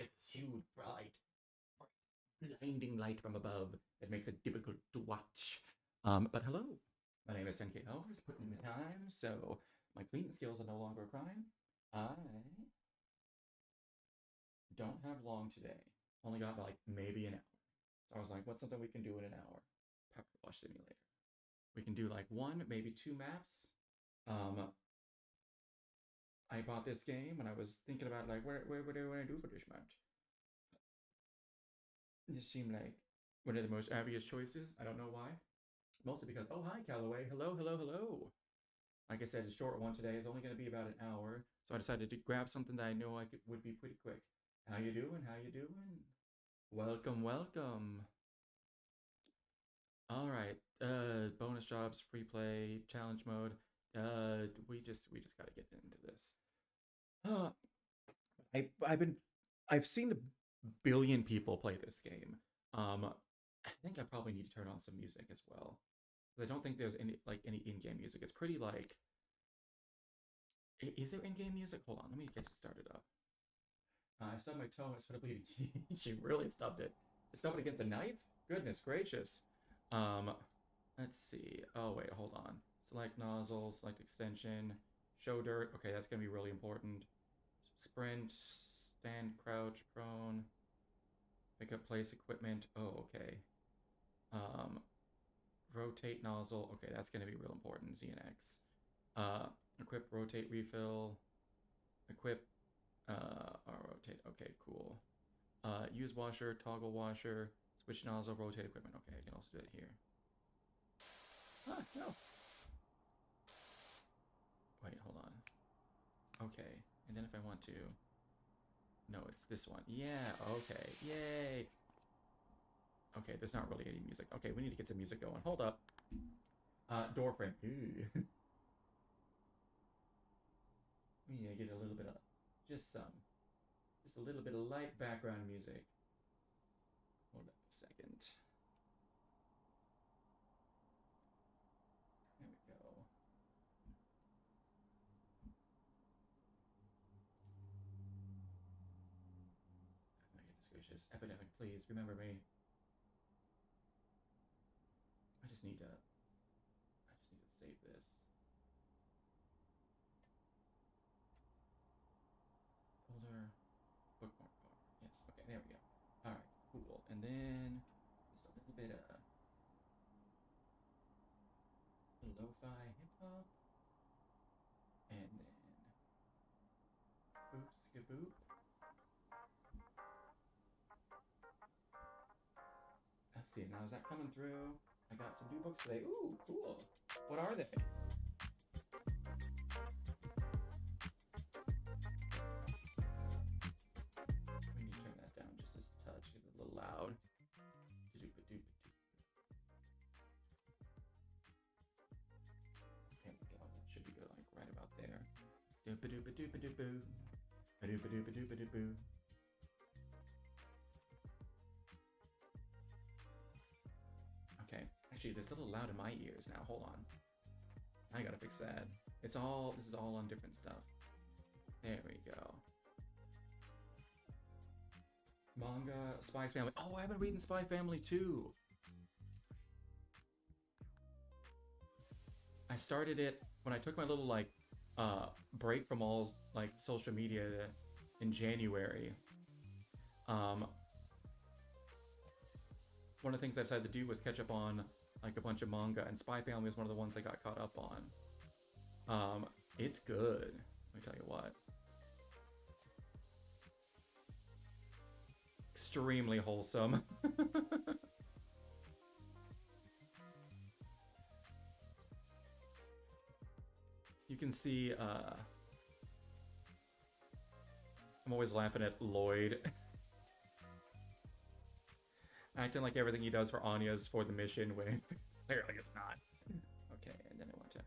It's huge, bright, blinding light from above that makes it difficult to watch. But hello, my name is 10KO. Just putting in the time, so my cleaning skills are no longer a crime. I don't have long today. Only got like maybe an hour. So I was like, what's something we can do in an hour? Pepper Wash Simulator. We can do like one, maybe two maps. I bought this game and I was thinking about like where do I want to do for this map? This seemed like one of the most obvious choices. I don't know why. Mostly because, oh, hi, Callaway. Hello, hello, hello. Like I said, a short one today. It's only going to be about an hour. So I decided to grab something that I know would be pretty quick. How you doing? How you doing? Welcome, welcome. All right. Bonus jobs, free play, challenge mode. We just got to get into this. Uh, I've seen a billion people play this game. I think I probably need to turn on some music as well. I don't think there's any in-game music. It's pretty like. Is there in-game music? Hold on, let me get it started up. I stubbed my toe and it started bleeding. She really stubbed it. It stubbed it against a knife? Goodness gracious. Um, let's see. Oh wait, hold on. Select nozzle, select extension, show dirt. Okay, that's gonna be really important. Sprint, stand, crouch, prone. Pick up place equipment. Oh, okay. Um, rotate nozzle. Okay, that's gonna be real important. Z and X. Equip, rotate, refill. Equip, rotate. Okay, cool. Use washer, toggle washer, switch nozzle, rotate equipment. Okay, I can also do it here. Ah, no. Wait, hold on. Okay, and then if I want to... No, it's this one. Yeah, okay. Yay! Okay, there's not really any music. Okay, we need to get some music going. Hold up. Door frame. Ooh. We need to get a little bit of... Just a little bit of light background music. Hold up a second. There we go. Oh my goodness gracious. Epidemic, please remember me. I just need to save this. Folder, bookmark. Yes, okay, there we go. All right, cool. And then just a little bit of lo-fi hip hop, and then boop skaboop. Let's see. Now is that coming through? I got some new books today. Ooh, cool. What are they? We need to turn that down just a touch. It's a little loud. There we go. That should be good, like right about there. Doop-a-doop-a-doop-a-doop-boo. A-doop-a-doop-a-doop-a-doop-boo. Okay, actually, it's a little loud in my ears now. Hold on. I gotta fix that. This is all on different stuff. There we go. Manga, Spy Family. Oh, I've been reading Spy Family too. I started it when I took my little like break from all like social media in January. One of the things I decided to do was catch up on like a bunch of manga, and Spy Family was one of the ones I got caught up on. It's good. Let me tell you what. Extremely wholesome. You can see, I'm always laughing at Lloyd. Acting like everything he does for Anya is for the mission when clearly it's not. Okay, and then I want to...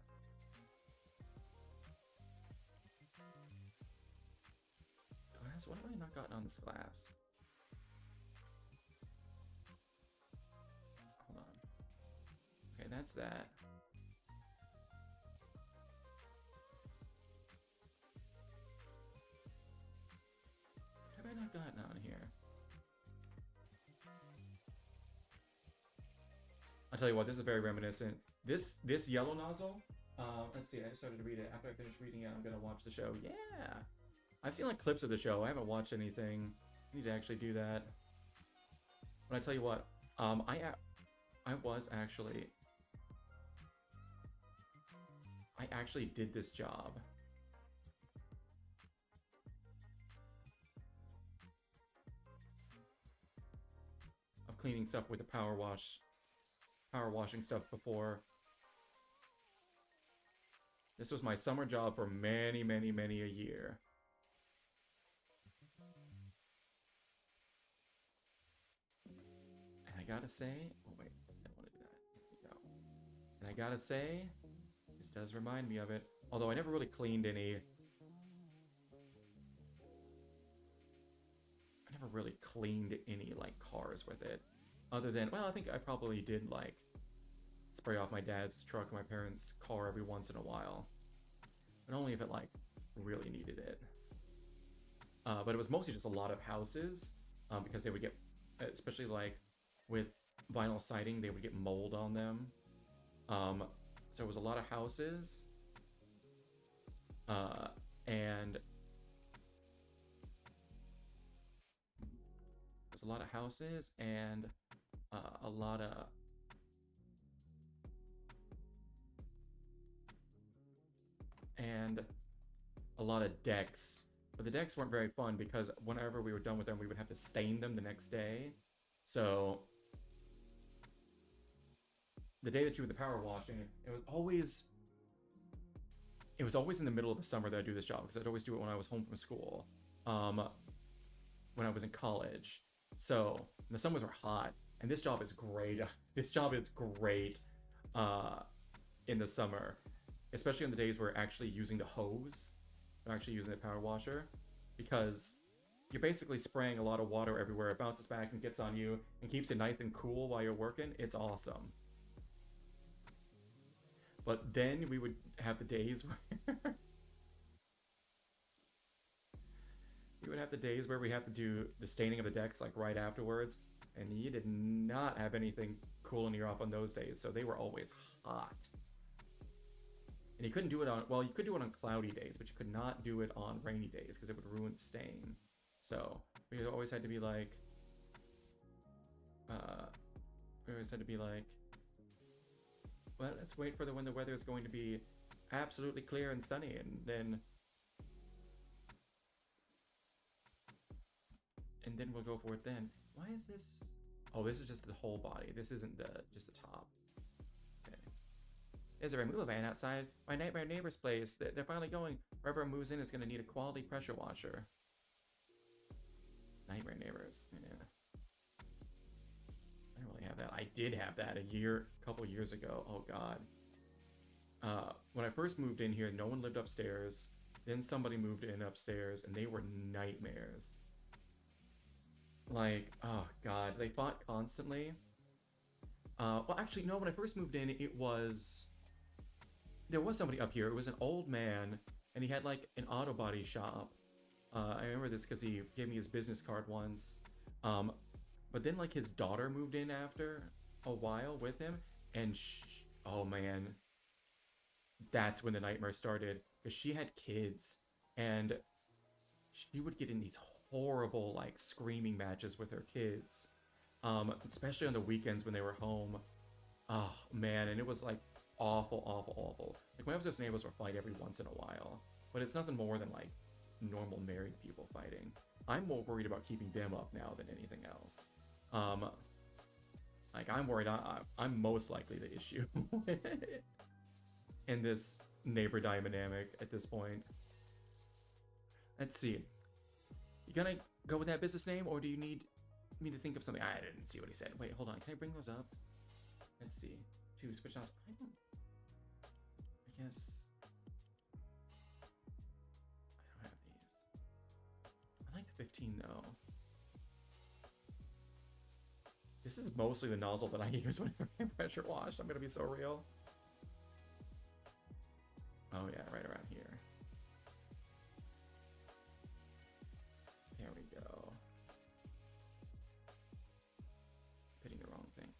Glass? What have I not gotten on this glass? Hold on. Okay, that's that. What have I not gotten on here? I'll tell you what, this is very reminiscent. This yellow nozzle, let's see, I just started to read it. After I finish reading it, I'm gonna watch the show. Yeah! I've seen like clips of the show. I haven't watched anything. I need to actually do that. But I tell you what, I was actually... I actually did this job. Of cleaning stuff with the power washing stuff before. This was my summer job for many, many, many a year. And I gotta say, oh wait, I don't want to do that. There we go. And I gotta say, this does remind me of it. Although I never really cleaned any. I never really cleaned any like cars with it. Other than, well, I think I probably did like spray off my dad's truck and my parents' car every once in a while. But only if it like really needed it. But it was mostly just a lot of houses because they would get, especially like with vinyl siding, they would get mold on them. So it was a lot of houses. And there's a lot of houses and a lot of decks. But the decks weren't very fun because whenever we were done with them, we would have to stain them the next day. So the day that you were the power washing, it was always in the middle of the summer that I'd do this job because I'd always do it when I was home from school, when I was in college. So the summers were hot, and this job is great. This job is great in the summer, especially on the days where we're actually using the hose, or actually using the power washer, because you're basically spraying a lot of water everywhere. It bounces back and gets on you and keeps it nice and cool while you're working. It's awesome. But then we would have the days where we would have the days where we have to do the staining of the decks like right afterwards, and you did not have anything cooling you off on those days, so they were always hot. And you couldn't do it on, well, you could do it on cloudy days, but you could not do it on rainy days because it would ruin the stain. So we always had to be like, well, let's wait for when the weather is going to be absolutely clear and sunny, and then we'll go for it then. Why is this? Oh, this is just the whole body. This isn't just the top. Okay. There's a removal van outside my nightmare neighbor's place. They're finally going. Whoever moves in is going to need a quality pressure washer. Nightmare neighbors. Yeah. I don't really have that. I did have that a couple years ago. Oh god. When I first moved in here, no one lived upstairs. Then somebody moved in upstairs, and they were nightmares. Like, oh god, they fought constantly. Well, actually, no, when I first moved in, there was somebody up here. It was an old man, and he had like an auto body shop. I remember this because he gave me his business card once. But then like his daughter moved in after a while with him, and oh man, that's when the nightmare started, because she had kids, and she would get in these horrible like screaming matches with her kids, especially on the weekends when they were home. Oh man, and it was like awful, awful, awful. Like my upstairs neighbors would fight every once in a while, but it's nothing more than like normal married people fighting. I'm more worried about keeping them up now than anything else. Like I'm worried I'm most likely the issue in this neighbor dynamic at this point. Let's see. You gonna go with that business name, or do you need me to think of something? I didn't see what he said. Wait, hold on. Can I bring those up? Let's see. To switch off. I guess I don't have these. I like the 15 though. This is mostly the nozzle that I use whenever I pressure wash. I'm gonna be so real. Oh yeah, right around here. There we go. Hitting the wrong thing.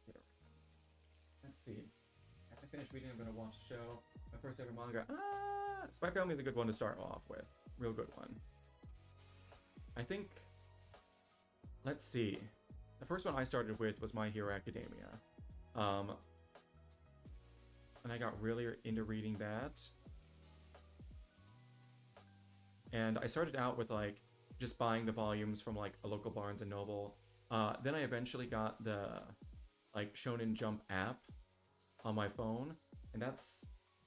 There. see. After I finish reading, I'm gonna watch a show. My first ever manga. Spy Family is a good one to start off with. Real good one. I think. Let's see. The first one I started with was My Hero Academia. And I got really into reading that. And I started out with like just buying the volumes from like a local Barnes and Noble. Then I eventually got the like Shonen Jump app on my phone, and that's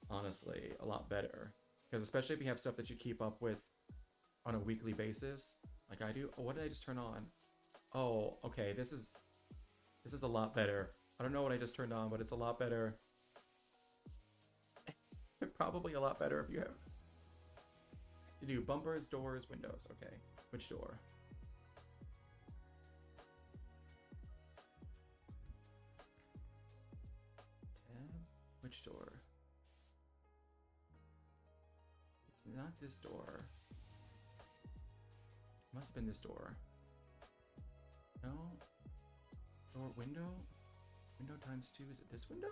honestly a lot better, because especially if you have stuff that you keep up with on a weekly basis, like I do. Oh, what did I just turn on? Oh, okay, this is a lot better. I don't know what I just turned on, but it's a lot better. Probably a lot better if you have to do bumpers, doors, windows. Okay, which door? Tab? Which door? It's not this door. Must have been this door. No? Door, window? Window times 2. Is it this window?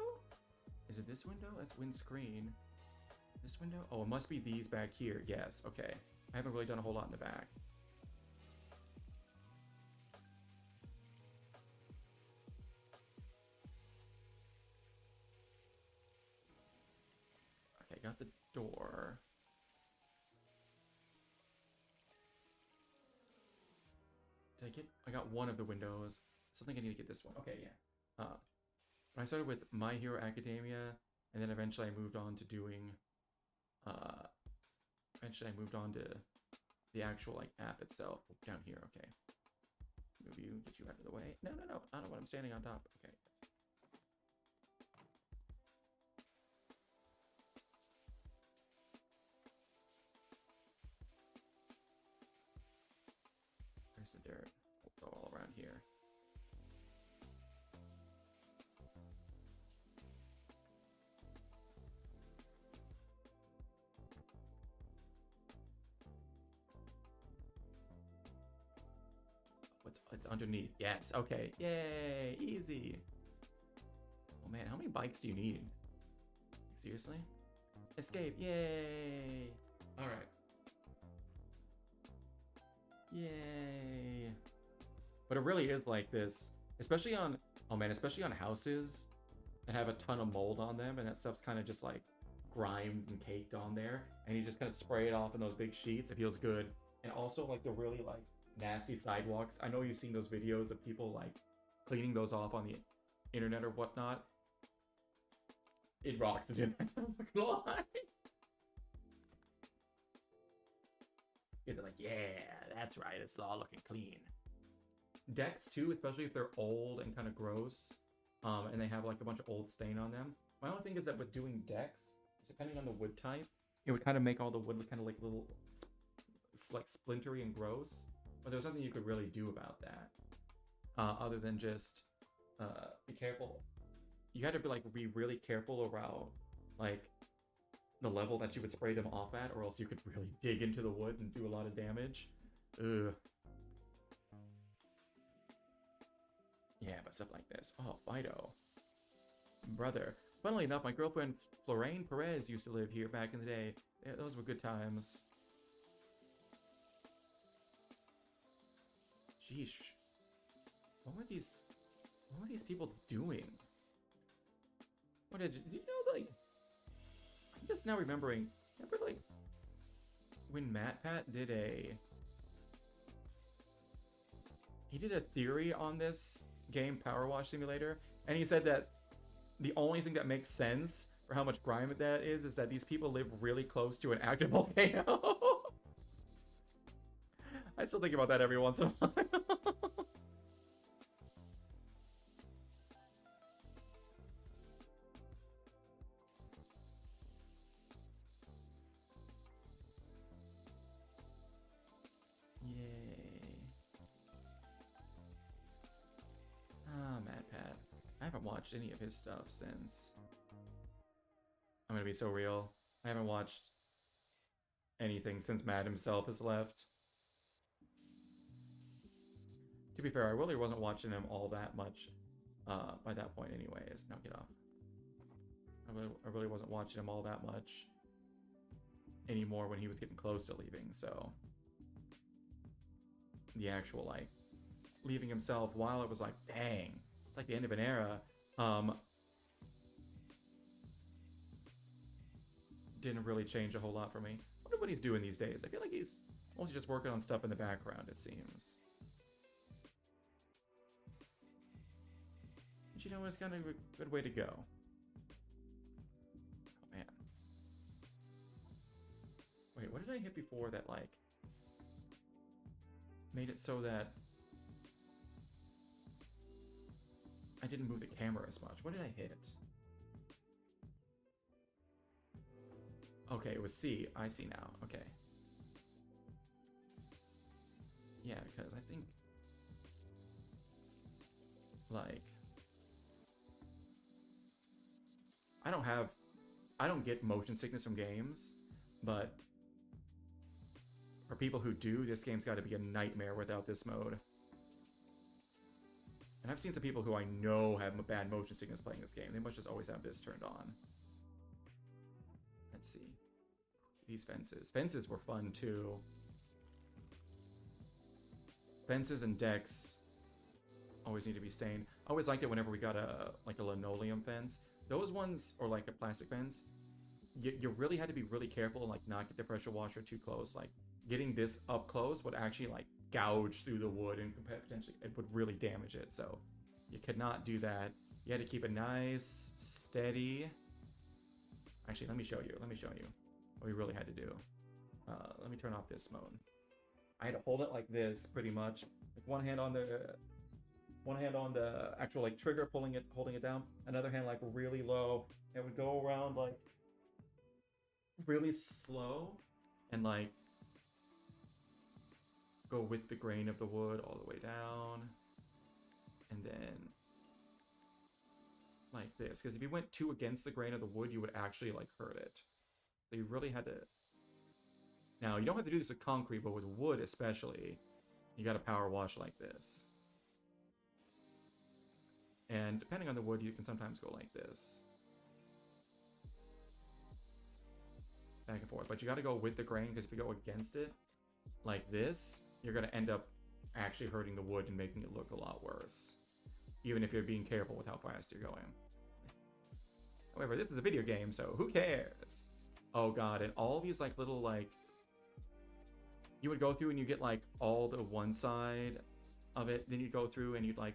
Is it this window? That's windscreen. This window? Oh, it must be these back here. Yes, okay. I haven't really done a whole lot in the back. Okay, got the door. Did I get? I got one of the windows. Something I need to get this one. Okay, yeah. I started with My Hero Academia, and then eventually I moved on to doing. Eventually I moved on to the actual like app itself. Down here, okay. Move you, get you out of the way. No, no, no. I don't know what I'm standing on top. Okay. Where's the dirt? We'll go all around here. It's underneath. Yes. Okay. Yay. Easy. Oh man, how many bikes do you need? Seriously? Escape. Yay. All right. Yay. But it really is like this, especially on, oh man, especially on houses that have a ton of mold on them, and that stuff's kind of just like grimed and caked on there, and you just kind of spray it off in those big sheets. It feels good. And also like the really like nasty sidewalks. I know you've seen those videos of people like cleaning those off on the internet or whatnot. It rocks, dude. I'm not gonna lie. Is it like, yeah, that's right, it's all looking clean. Decks too, especially if they're old and kind of gross, and they have like a bunch of old stain on them. My only thing is that with doing decks, depending on the wood type, it would kind of make all the wood look kind of like little, like splintery and gross. But there's nothing you could really do about that, other than just be careful. You got to be really careful around like the level that you would spray them off at, or else you could really dig into the wood and do a lot of damage. Ugh. Yeah, but stuff like this. Oh, Fido. Brother. Funnily enough, my girlfriend Florine Perez used to live here back in the day. Yeah, those were good times. Sheesh. What were these people doing? What did you know, like, I'm just now remembering, remember like when MatPat did he did a theory on this game, Powerwash Simulator, and he said that the only thing that makes sense for how much grime that is that these people live really close to an active volcano. I still think about that every once in a while. Yay. Ah, MatPat. I haven't watched any of his stuff since. I'm gonna be so real. I haven't watched anything since Matt himself has left. To be fair, I really wasn't watching him all that much by that point anyways. Now get off. I really wasn't watching him all that much anymore when he was getting close to leaving, so the actual, like, leaving himself while it was like, dang, it's like the end of an era, didn't really change a whole lot for me. I wonder what he's doing these days. I feel like he's mostly just working on stuff in the background, it seems. But you know, it's kind of a good way to go. Oh, man. Wait, what did I hit before that, like, made it so that I didn't move the camera as much? What did I hit? Okay, it was C. I see now. Okay. Yeah, because I think, like, I don't get motion sickness from games, but for people who do, this game's got to be a nightmare without this mode. And I've seen some people who I know have bad motion sickness playing this game. They must just always have this turned on. Let's see. These fences. Fences were fun, too. Fences and decks always need to be stained. I always liked it whenever we got a linoleum fence. Those ones, or like a plastic fence, you really had to be really careful and like not get the pressure washer too close. Like getting this up close would actually like gouge through the wood and potentially it would really damage it. So you could not do that. You had to keep it nice, steady. Actually, let me show you. Let me show you what we really had to do. Let me turn off this mode. I had to hold it like this pretty much. Like one hand on the actual like trigger, holding it down. Another hand like really low. It would go around like really slow and like go with the grain of the wood all the way down. And then like this. Because if you went too against the grain of the wood, you would actually like hurt it. So you really had to... Now, you don't have to do this with concrete, but with wood especially, you got to power wash like this. And depending on the wood, you can sometimes go like this. Back and forth. But you got to go with the grain, because if you go against it, like this, you're going to end up actually hurting the wood and making it look a lot worse. Even if you're being careful with how fast you're going. However, this is a video game, so who cares? Oh god, and all these like little like... You would go through and you get like all the one side of it, then you'd go through and you'd like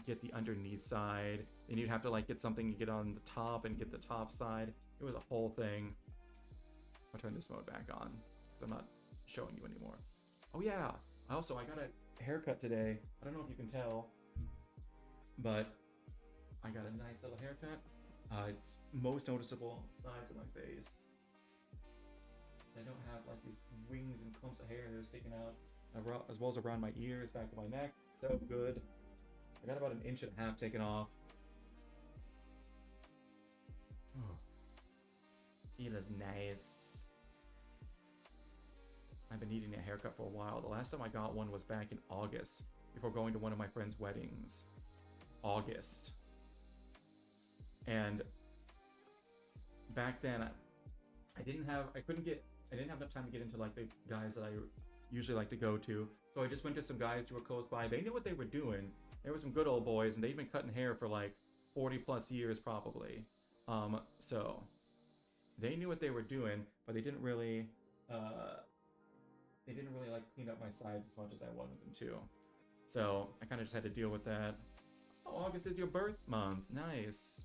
get the underneath side, then you'd have to like get something you get on the top and get the top side. It was a whole thing. I'll turn this mode back on because I'm not showing you anymore. Oh yeah, I got a haircut today. I don't know if you can tell, but I got a nice little haircut. It's most noticeable on the sides of my face. I don't have like these wings and clumps of hair that are sticking out, as well as around my ears, back to my neck. So good. I got about 1.5 inches taken off. It is nice. I've been needing a haircut for a while. The last time I got one was back in August, before going to one of my friend's weddings. August. And back then, I didn't have enough time to get into like the guys that I usually like to go to. So I just went to some guys who were close by. They knew what they were doing. They were some good old boys, and they'd been cutting hair for like 40 plus years probably. So they knew what they were doing, but they didn't really like clean up my sides as much as I wanted them to. So I kind of just had to deal with that. Oh, August is your birth month. Nice.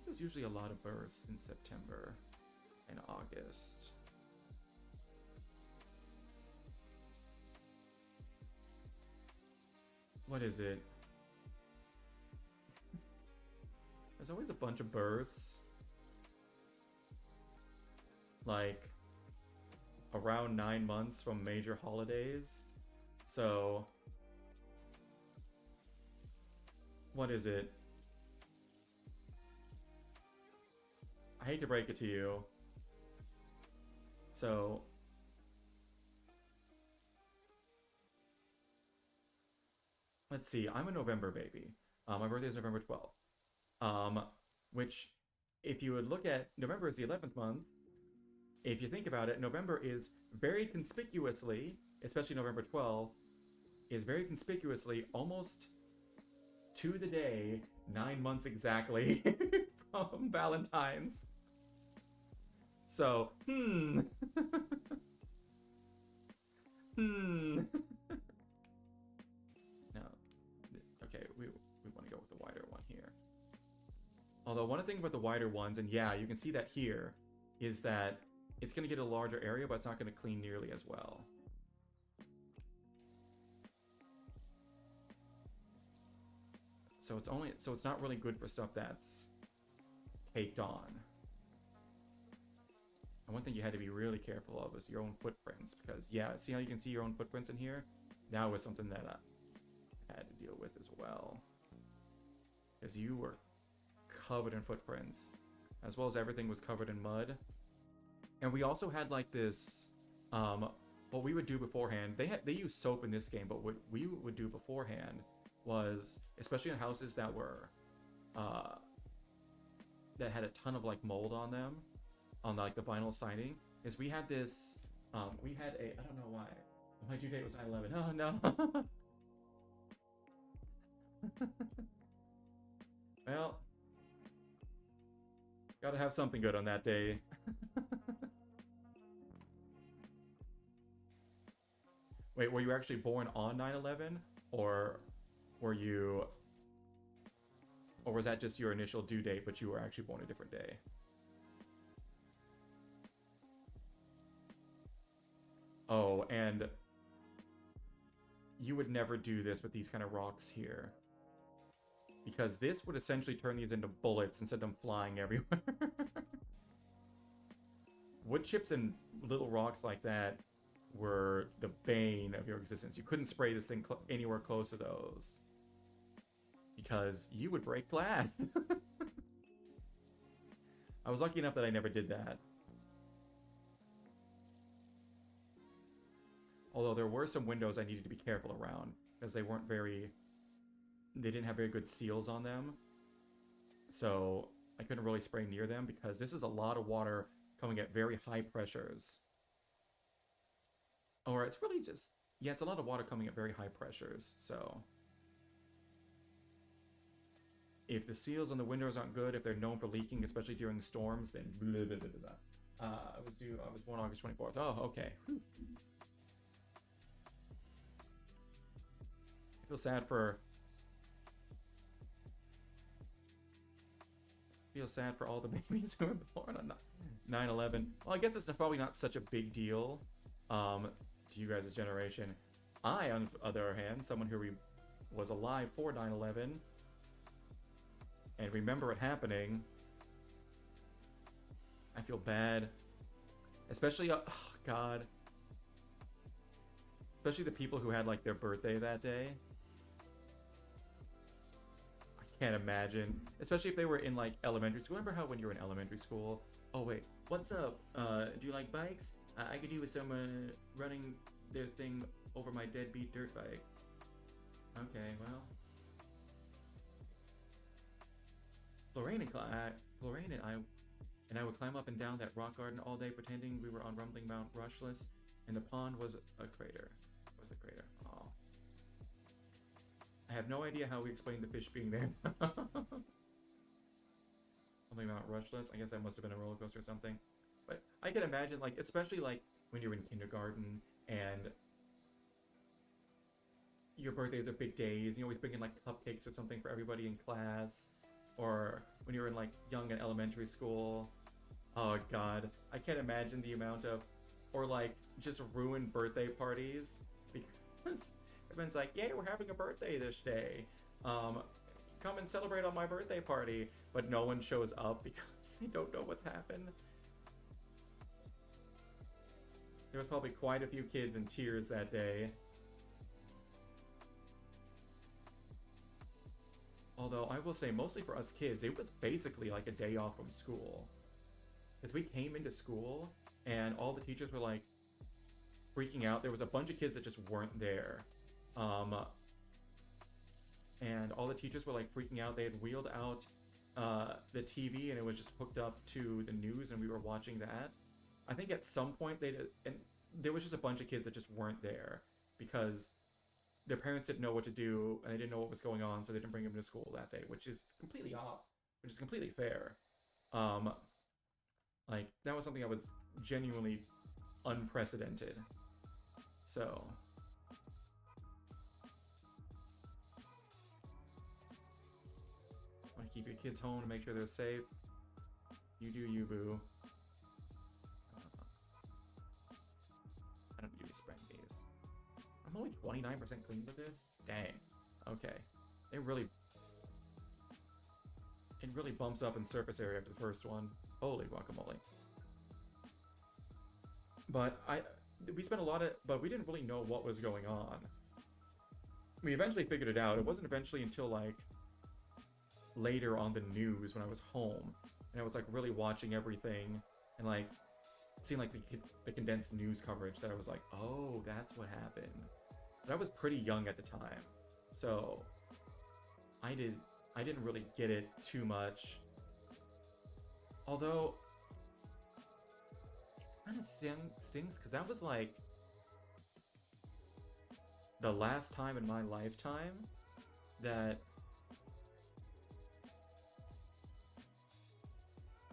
There's usually a lot of births in September and August. What is it? There's always a bunch of births. Like around 9 months from major holidays. So what is it? I hate to break it to you. So let's see, I'm a November baby. My birthday is November 12th. Um, which, if you would look at November is the 11th month, if you think about it, November is very conspicuously, especially November 12th, is very conspicuously almost to the day 9 months exactly from Valentine's. So, hmm. No, okay, we want to go with the wider one here. Although one of the things about the wider ones, and yeah, you can see that here, is that it's going to get a larger area, but it's not going to clean nearly as well. So it's not really good for stuff that's caked on. And one thing you had to be really careful of is your own footprints, because yeah, see how you can see your own footprints in here? That was something that I had to deal with as well. Because you were covered in footprints, as well as everything was covered in mud. And we also had like this, what we would do beforehand, they use soap in this game, but what we would do beforehand was, especially in houses that were, that had a ton of like mold on them, on like the vinyl siding, is we had this, we had a, I don't know why, my due date was 9/11, oh no. Well, gotta have something good on that day. Wait, were you actually born on 9/11? Or were you... Or was that just your initial due date, but you were actually born a different day? Oh, and you would never do this with these kind of rocks here. Because this would essentially turn these into bullets and send them flying everywhere. Wood chips and little rocks like that were the bane of your existence. You couldn't spray this thing anywhere close to those, because you would break glass. I was lucky enough that I never did that. Although there were some windows I needed to be careful around, because they didn't have very good seals on them. So I couldn't really spray near them, because this is a lot of water coming at very high pressures. Or it's really just, yeah, it's a lot of water coming at very high pressures, so... If the seals on the windows aren't good, if they're known for leaking, especially during storms, then blah, blah, blah, blah. I was born August 24th. Oh, okay. Whew. I feel sad for... all the babies who were born on 9/11. Well, I guess it's probably not such a big deal to you guys' generation. I, on the other hand, someone who was alive for 9/11 and remember it happening, I feel bad. Especially, oh god. Especially the people who had like their birthday that day. I can't imagine. Especially if they were in like elementary school. Remember how when you were in elementary school? Oh wait, what's up? Do you like bikes? I could do with someone running their thing over my deadbeat dirt bike. Okay, well. Lorraine and I would climb up and down that rock garden all day, pretending we were on rumbling Mount Rushless, and the pond was a crater. Oh. I have no idea how we explained the fish being there. Rumbling Mount Rushless. I guess that must have been a roller coaster or something. But I can imagine, like, especially like when you're in kindergarten and your birthdays are big days, you always bring in like cupcakes or something for everybody in class. Or when you're in like young and elementary school. Oh god, I can't imagine the amount of, or like just ruined birthday parties, because everyone's like, yay, we're having a birthday this day, come and celebrate on my birthday party, but no one shows up because they don't know what's happened. There was probably quite a few kids in tears that day. Although, I will say, mostly for us kids, it was basically like a day off from school. Because we came into school, and all the teachers were, like, freaking out. There was a bunch of kids that just weren't there. and all the teachers were like freaking out. They had wheeled out the TV, and it was just hooked up to the news, and we were watching that. I think at some point they did, and there was just a bunch of kids that just weren't there because their parents didn't know what to do and they didn't know what was going on, so they didn't bring them to school that day, which is completely off, which is completely fair. Um, like that was something that was genuinely unprecedented. So want to keep your kids home to make sure they're safe. You do you, boo. I don't need to be spraying these. I'm only 29% clean with this? Dang. Okay. It really bumps up in surface area after the first one. Holy guacamole. But we spent a lot of, but we didn't really know what was going on. We eventually figured it out. It wasn't eventually until like later on the news when I was home and I was like really watching everything and like seeing like the condensed news coverage that I was like, oh, that's what happened. But I was pretty young at the time, so I didn't really get it too much. Although it kind of stings because that was like the last time in my lifetime that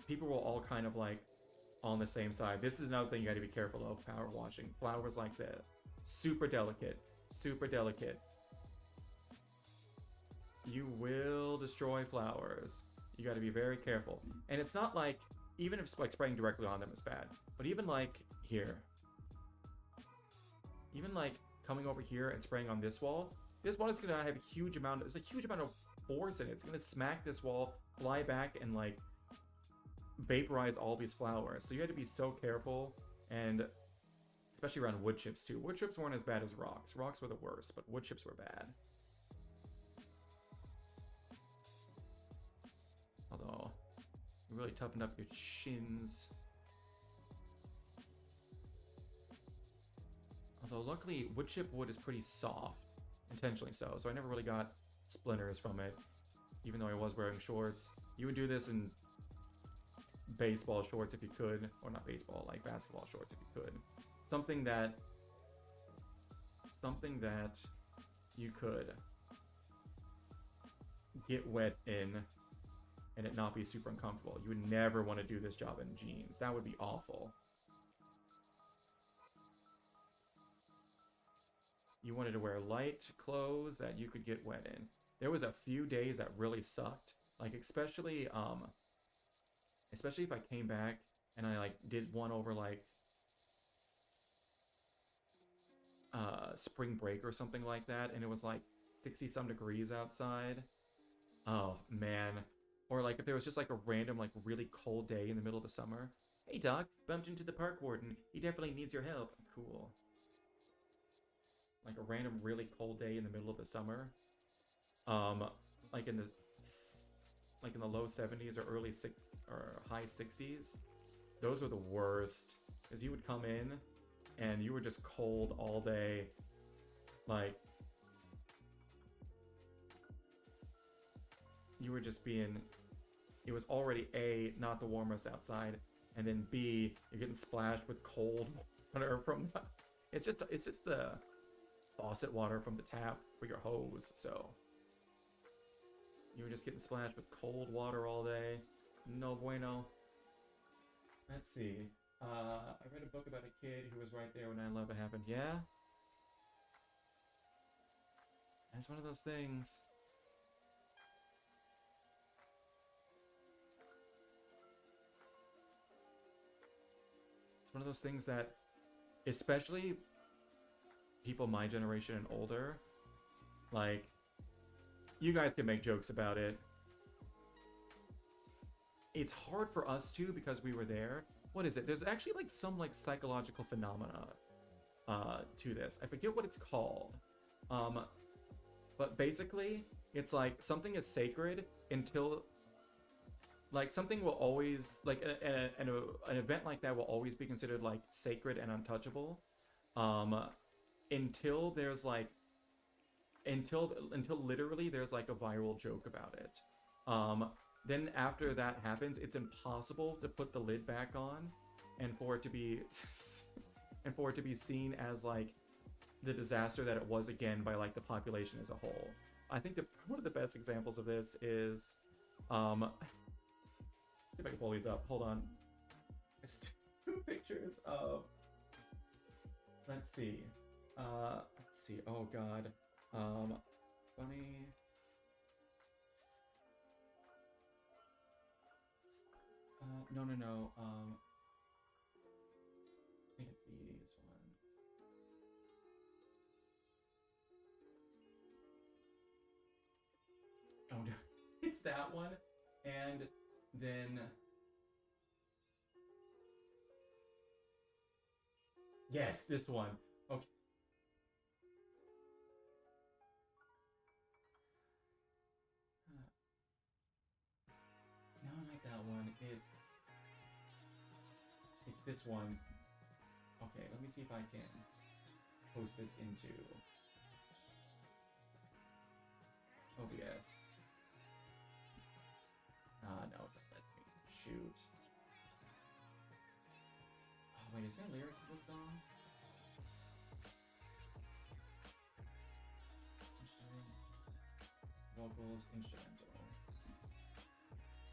people were all kind of like on the same side. This is another thing you got to be careful of, power washing. Flowers like that, super delicate, super delicate. You will destroy flowers. You got to be very careful. And it's not like, even if like spraying directly on them is bad, but even like here, even like coming over here and spraying on this wall is going to have a huge amount, there's a huge amount of force in it. It's going to smack this wall, fly back, and like vaporize all these flowers. So you had to be so careful, and especially around wood chips too. Wood chips weren't as bad as rocks. Rocks were the worst, but wood chips were bad. Although, you really toughened up your shins. Although luckily, wood chip wood is pretty soft, intentionally so. So I never really got splinters from it, even though I was wearing shorts. You would do this in baseball shorts if you could, or not baseball, like basketball shorts if you could. Something that you could get wet in and it not be super uncomfortable. You would never want to do this job in jeans. That would be awful. You wanted to wear light clothes that you could get wet in. There was a few days that really sucked, like especially if I came back and I like did one over like spring break or something like that, and it was like 60 some degrees outside. Oh man. Or like if there was just like a random like really cold day in the middle of the summer. Hey doc, bumped into the park warden. He definitely needs your help. Cool. Like a random really cold day in the middle of the summer. Like in the low 70s or high 60s. Those were the worst. Because you would come in and you were just cold all day. Like you were just being, it was already A, not the warmest outside, and then B, you're getting splashed with cold water from the, it's just the faucet water from the tap for your hose. So you were just getting splashed with cold water all day. No bueno. Let's see. I read a book about a kid who was right there when 9/11 happened. Yeah? It's one of those things. It's one of those things that, especially people my generation and older, like, you guys can make jokes about it. It's hard for us too because we were there. What is it? There's actually like some like psychological phenomena to this. I forget what it's called. But basically, it's like something is sacred until, like, something will always, like an event like that will always be considered like sacred and untouchable, until there's like until literally there's like a viral joke about it. Then after that happens, it's impossible to put the lid back on, and for it to be and for it to be seen as like the disaster that it was again by like the population as a whole. I think one of the best examples of this is, see if I can pull these up. Hold on. It's two pictures of. Let's see. Let's see. Oh God. Funny. No. I think it's these ones. Oh no, it's that one, and then yes, this one. Okay. No, not that one. It's this one. Okay, let me see if I can post this into OBS. No, it's not letting me. Shoot. Oh, wait, is there lyrics to this song? Instruments, vocals, instrumental.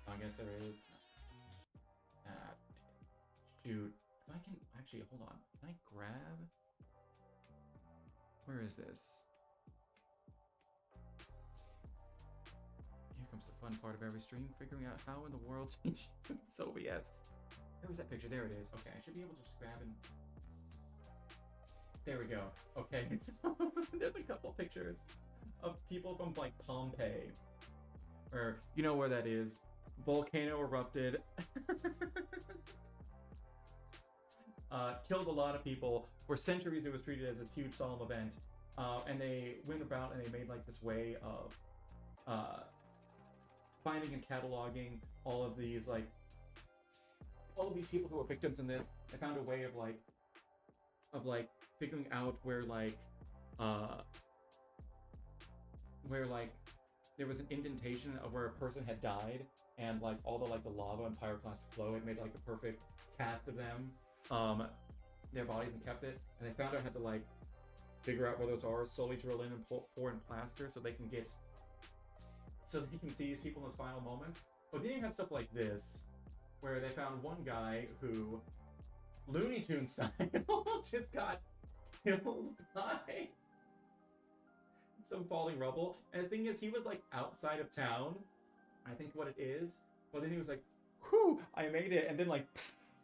I guess there is. Shoot. If I can actually, hold on. Can I grab? Where is this? Here comes the fun part of every stream, figuring out how in the world to use OBS. Where was that picture? There it is. Okay, I should be able to just grab and... There we go. Okay, so there's a couple pictures of people from, like, Pompeii. Or, you know where that is. Volcano erupted. Killed a lot of people. For centuries, it was treated as a huge solemn event. And they went about and they made, like, this way of... finding and cataloging all of these people who were victims in this. I found a way of figuring out where there was an indentation of where a person had died, and like all the lava and pyroclastic flow had made like the perfect cast of them, their bodies, and kept it. And they found out how to like figure out where those are, slowly drill in and pour in plaster so they can see these people in those final moments. But then you have stuff like this, where they found one guy who, Looney Tunes style, just got killed by some falling rubble. And the thing is, he was like outside of town, I think what it is. But then he was like, whew, I made it. And then like,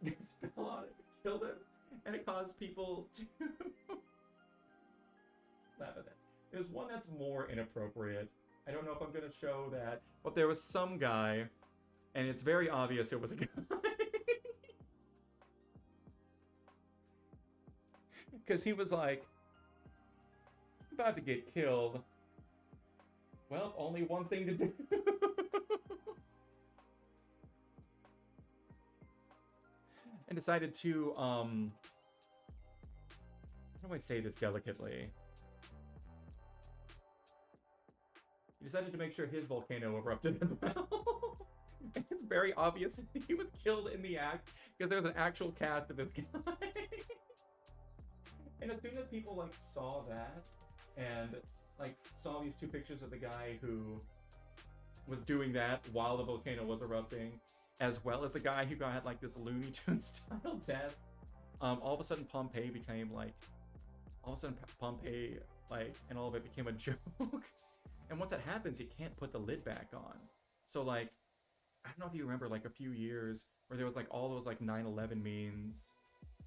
this fell on it, killed him. And it caused people to laugh at that. There's one that's more inappropriate. I don't know if I'm going to show that, but there was some guy, and it's very obvious it was a guy. Because he was like, about to get killed. Well, only one thing to do. And decided to, how do I say this delicately? He decided to make sure his volcano erupted as well. It's very obvious he was killed in the act because there was an actual cast of this guy. And as soon as people like saw that and like saw these two pictures of the guy who was doing that while the volcano was erupting, as well as the guy who had like this Looney Tunes style death, all of a sudden Pompeii became like, and all of it became a joke. And once that happens, you can't put the lid back on. So like, I don't know if you remember like a few years where there was like all those like 9/11 memes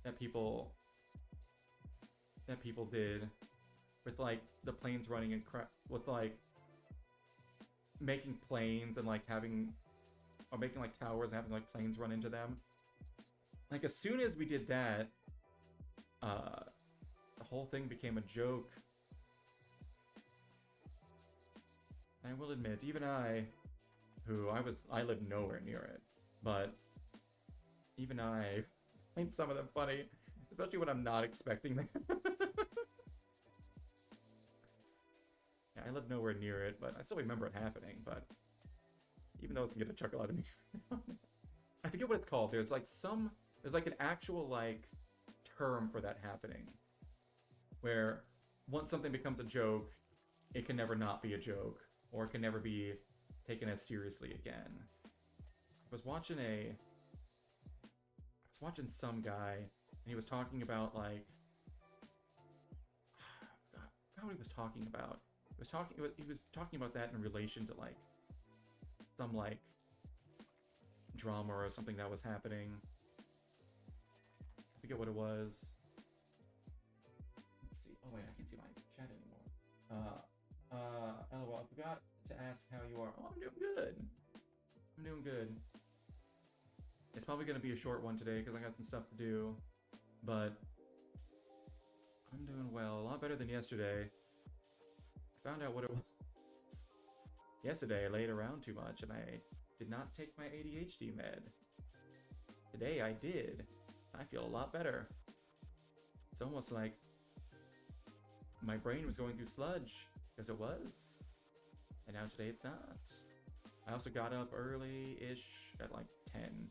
that people did with like the planes running and with like making planes and like making like towers and having like planes run into them. Like as soon as we did that, the whole thing became a joke. I will admit, even I lived nowhere near it, but even I find some of them funny, especially when I'm not expecting them. I live nowhere near it, but I still remember it happening, but even though it's gonna get a chuckle out of me. I forget what it's called. There's like an actual like term for that happening. Where once something becomes a joke, it can never not be a joke, or it can never be taken as seriously again. I was watching some guy, and he was talking about like, I forgot what he was talking about. He was talking about that in relation to like some like drama or something that was happening. I forget what it was. Let's see. Oh wait, I can't see my chat anymore. LOL, I forgot to ask how you are. Oh, I'm doing good. I'm doing good. It's probably going to be a short one today because I got some stuff to do, but I'm doing well. A lot better than yesterday. I found out what it was. Yesterday, I laid around too much and I did not take my ADHD med. Today, I did. I feel a lot better. It's almost like my brain was going through sludge, because it was. And now today it's not. I also got up early-ish at like 10.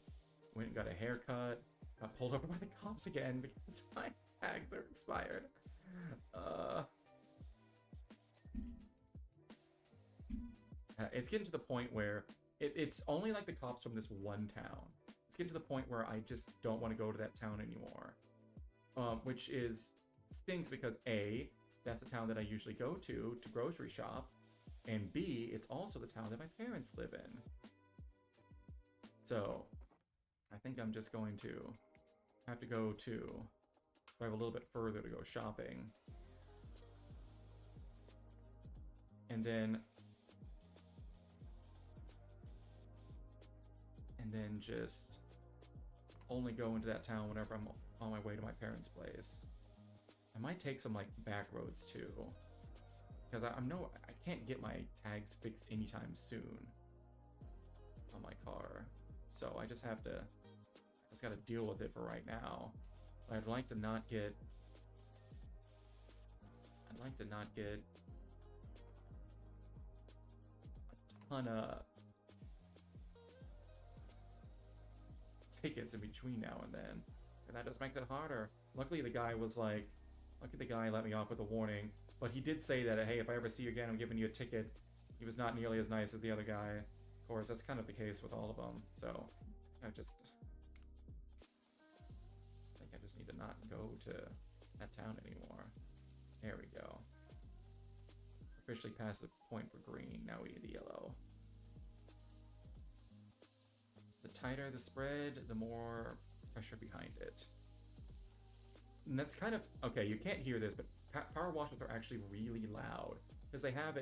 Went and got a haircut. Got pulled over by the cops again because my tags are expired. It's getting to the point where it's only like the cops from this one town. It's getting to the point where I just don't want to go to that town anymore. Which stinks because A, that's the town that I usually go to grocery shop, and B, it's also the town that my parents live in. So, I think I'm just going to have to drive a little bit further to go shopping. And then just only go into that town whenever I'm on my way to my parents' place. I might take some like back roads too, because I can't get my tags fixed anytime soon on my car, so I just gotta deal with it for right now. But I'd like to not get a ton of tickets in between now and then, and that just makes it harder. Luckily the guy let me off with a warning, but he did say that, hey, if I ever see you again, I'm giving you a ticket. He was not nearly as nice as the other guy. Of course, that's kind of the case with all of them, so I think I just need to not go to that town anymore. There we go. Officially past the point for green, now we need the yellow. The tighter the spread, the more pressure behind it. And that's kind of, okay, you can't hear this, but power washers are actually really loud because they have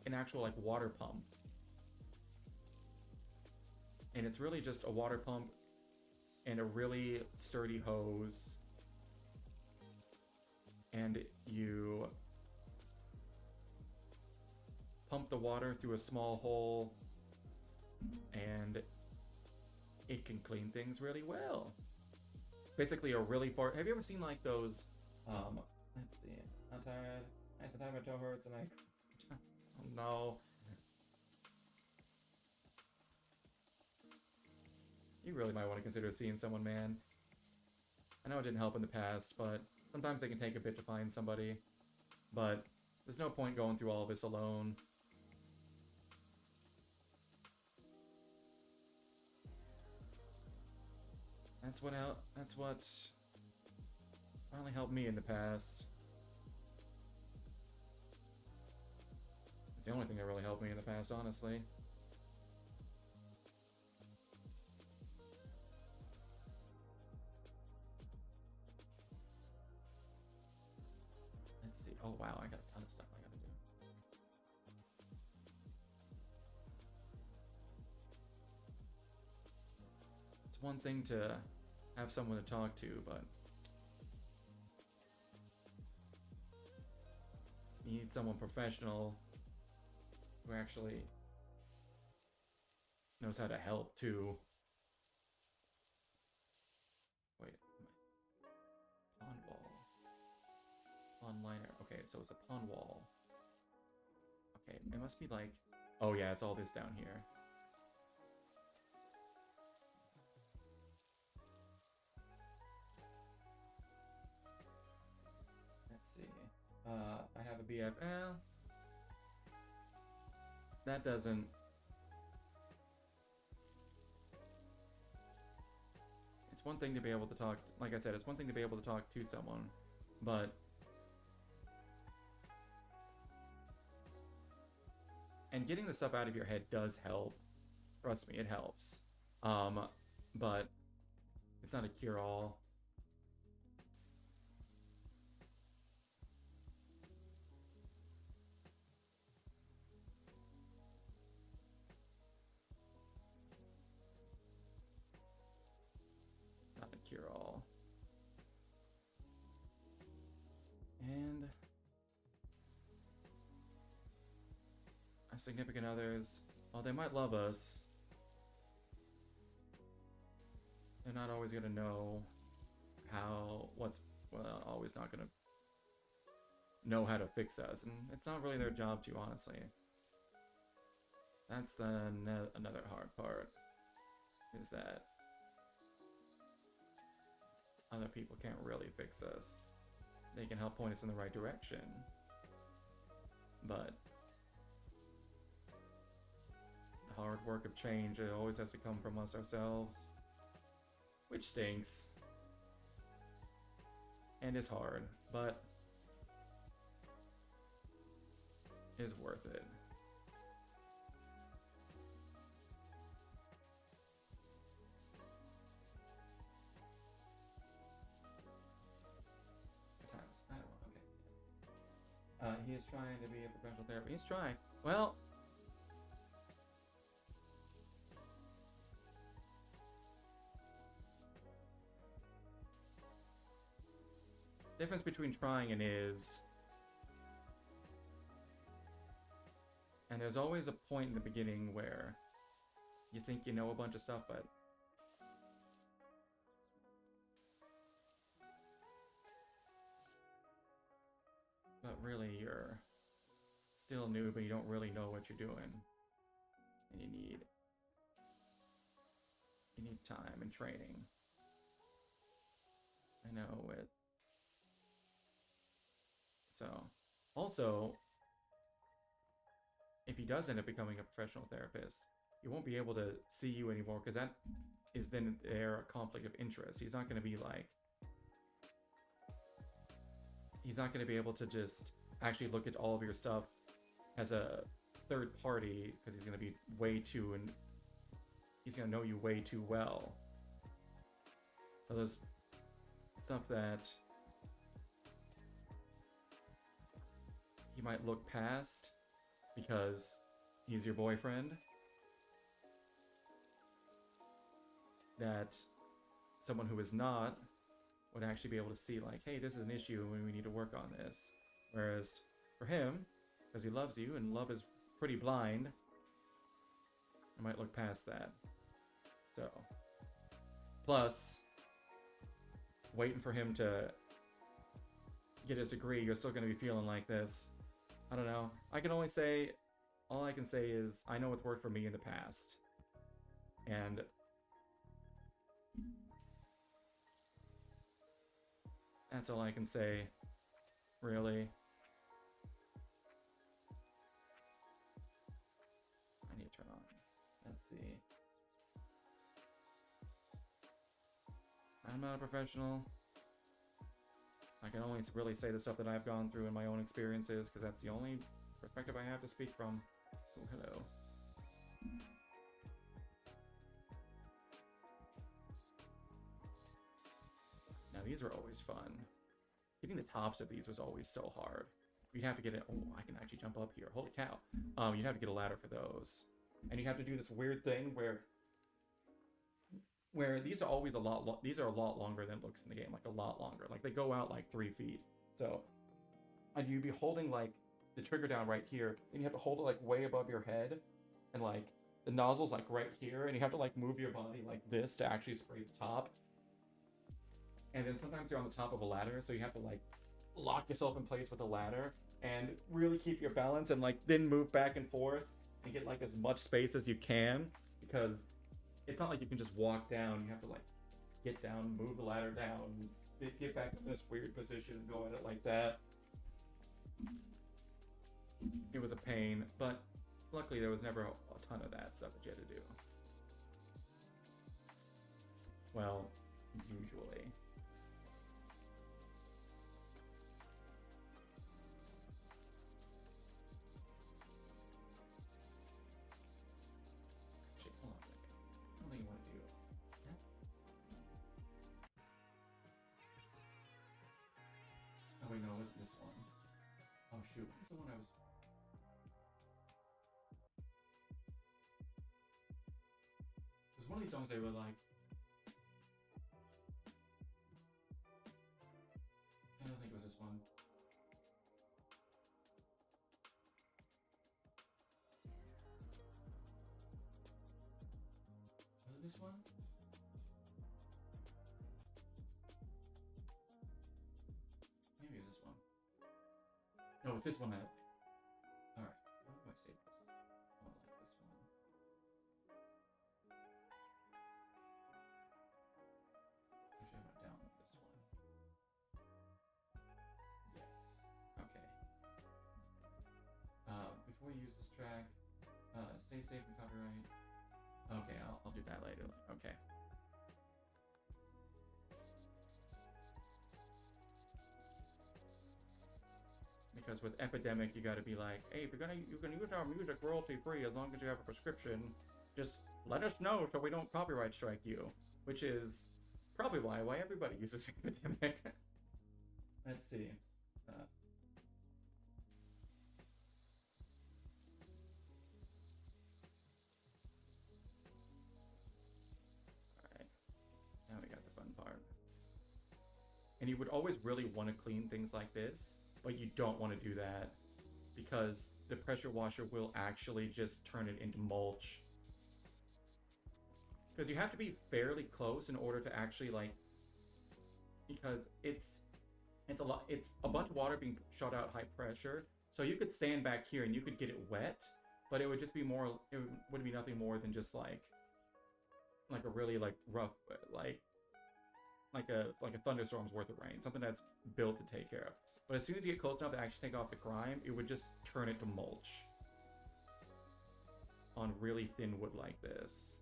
an actual like water pump. And it's really just a water pump and a really sturdy hose. And you pump the water through a small hole and it can clean things really well. Basically a really far... Have you ever seen like those... let's see. I'm tired. My toe hurts and I... Oh no. You really might want to consider seeing someone, man. I know it didn't help in the past, but sometimes they can take a bit to find somebody. But there's no point going through all of this alone. That's what finally helped me in the past. It's the only thing that really helped me in the past, honestly. Let's see. Oh wow, I got a ton of stuff I gotta do. It's one thing to have someone to talk to, but you need someone professional who actually knows how to help too. Wait, pawn wall. Pawn liner. Okay, so it's a pawn wall. It must be like... Oh yeah, it's all this down here. Let's see. I have a BFL. That doesn't... It's one thing to be able to talk... Like I said, it's one thing to be able to talk to someone, but... And getting the stuff out of your head does help. Trust me, it helps. But it's not a cure-all. Not a cure-all. And... our significant others, while they might love us, they're not always going to know how, well, always not going to know how to fix us. And it's not really their job to, honestly. That's another hard part, is that other people can't really fix us. They can help point us in the right direction, but the hard work of change, it always has to come from us ourselves, which stinks and is hard, but is worth it. He is trying to be a professional therapist. He's trying. Well, difference between trying and is, and there's always a point in the beginning where you think you know a bunch of stuff, but really you're still new, but you don't really know what you're doing, and you need time and training. I know it. So, also, if he does end up becoming a professional therapist, he won't be able to see you anymore, because that is then a conflict of interest. He's not going to be like, he's not going to be able to just actually look at all of your stuff as a third party, because he's going to be way too, and he's going to know you way too well. So there's stuff that he might look past because he's your boyfriend, that someone who is not would actually be able to see, like, hey, this is an issue and we need to work on this. Whereas for him, because he loves you and love is pretty blind, I might look past that. So, plus, waiting for him to get his degree, you're still going to be feeling like this. I don't know. I can only say, all I can say is, I know what's worked for me in the past. And that's all I can say, really. I need to turn on. Let's see. I'm not a professional. I can only really say the stuff that I've gone through in my own experiences, because that's the only perspective I have to speak from. Oh, hello. Now these are always fun. Getting the tops of these was always so hard. You'd have to get it. Oh, I can actually jump up here. Holy cow. You'd have to get a ladder for those. And you have to do this weird thing where these are always a lot longer than it looks in the game, like a lot longer. Like they go out like 3 feet. So, and you'd be holding like the trigger down right here, and you have to hold it like way above your head, and like the nozzle's like right here, and you have to like move your body like this to actually spray the top. And then sometimes you're on the top of a ladder, so you have to like lock yourself in place with a ladder, and really keep your balance and like then move back and forth and get like as much space as you can, because it's not like you can just walk down. You have to like get down, move the ladder down, get back in this weird position and go at it like that. It was a pain, but luckily there was never a ton of that stuff that you had to do. Well, usually. Actually, hold on a second. I don't think you want to do that. Oh wait, no, it wasn't this one. Oh shoot, what was the one I was... There's one of these songs I really like. I don't think it was this one. Was it this one? Maybe it was this one. No, it's this one. Alright, how do I save this? I like this one. Actually, I went down with this one. Yes. Okay. Before you use this track, stay safe from copyright. Okay, I'll do that later. Okay. Because with Epidemic, you got to be like, hey, if you can use our music royalty free as long as you have a prescription. Just let us know so we don't copyright strike you. Which is probably why everybody uses Epidemic. Let's see. Alright. Now we got the fun part. And you would always really want to clean things like this, but you don't want to do that because the pressure washer will actually just turn it into mulch. Because you have to be fairly close in order to actually like, because it's a bunch of water being shot out high pressure. So you could stand back here and you could get it wet, but it would just be more, it would be nothing more than just like a really like rough, like a thunderstorm's worth of rain, something that's built to take care of. But as soon as you get close enough to actually take off the grime, it would just turn it to mulch on really thin wood like this.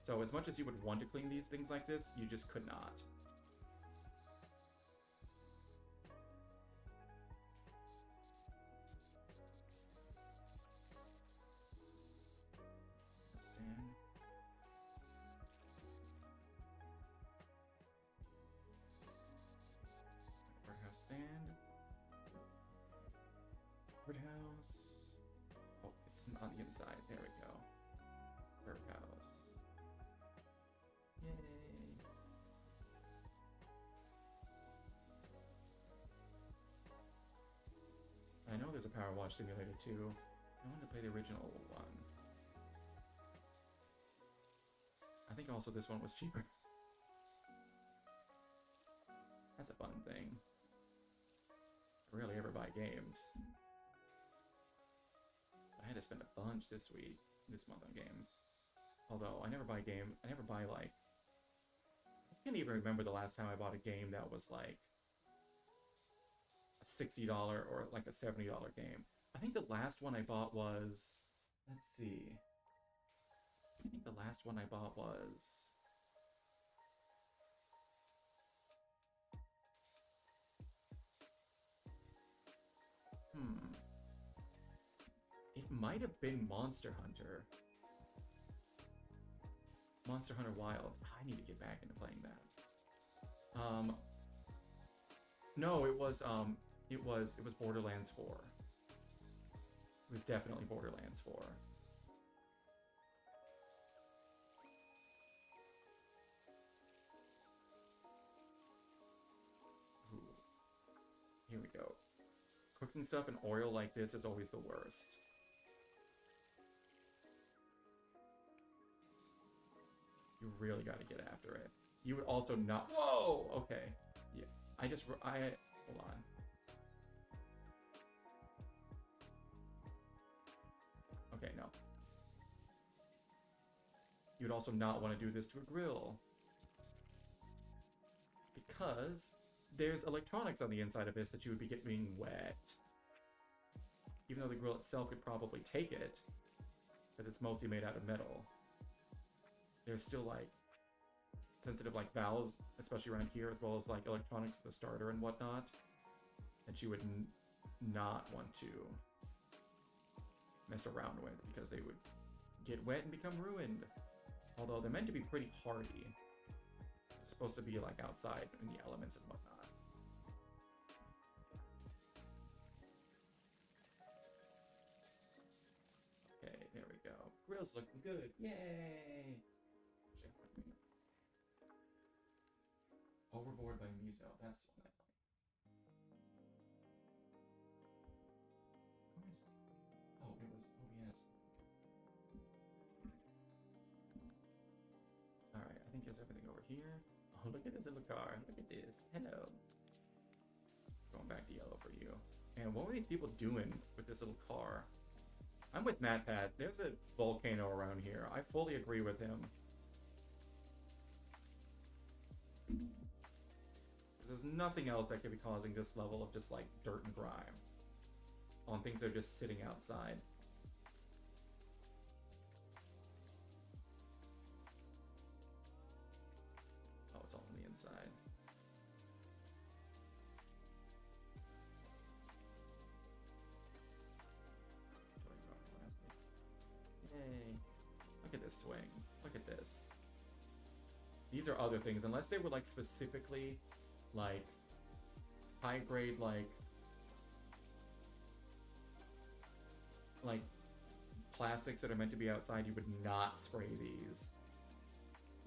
So as much as you would want to clean these things like this, you just could not. Stand. Warehouse stand. Woodhouse. Oh, it's on the inside. There we go. Warehouse. Yay. I know there's a Powerwash simulator too. I want to play the original one. I think also this one was cheaper. That's a fun thing. I rarely ever buy games. I had to spend a bunch this month on games. Although I never buy like, I can't even remember the last time I bought a game that was like a $60 or like a $70 game. I think the last one I bought was, let's see. I think the last one I bought was, it might have been Monster Hunter. Monster Hunter Wilds. I need to get back into playing that. No, it was Borderlands 4. It was definitely Borderlands 4. Ooh. Here we go. Cooking stuff in oil like this is always the worst. You really got to get after it. You would also not... Whoa! Okay. Yeah. Hold on. you'd also not want to do this to a grill. Because there's electronics on the inside of this that you would be getting wet. Even though the grill itself could probably take it, because it's mostly made out of metal. There's still, like, sensitive, like, valves, especially around here, as well as, like, electronics for the starter and whatnot, that you would not want to mess around with, because they would get wet and become ruined. Although they're meant to be pretty hardy. It's supposed to be, like, outside in the elements and whatnot. Okay, there we go. Grill's looking good. Yay! Overboard by Mizo. That's the one I like. Oh, it was OBS. Alright, I think there's everything over here. Oh, look at this little car. Look at this. Hello. Going back to yellow for you. And what were these people doing with this little car? I'm with MatPat. There's a volcano around here. I fully agree with him. There's nothing else that could be causing this level of just, like, dirt and grime on things that are just sitting outside. Oh, it's all on the inside. Yay. Look at this swing. Look at this. These are other things. Unless they were, like, specifically, like, high-grade, like, plastics that are meant to be outside, you would not spray these.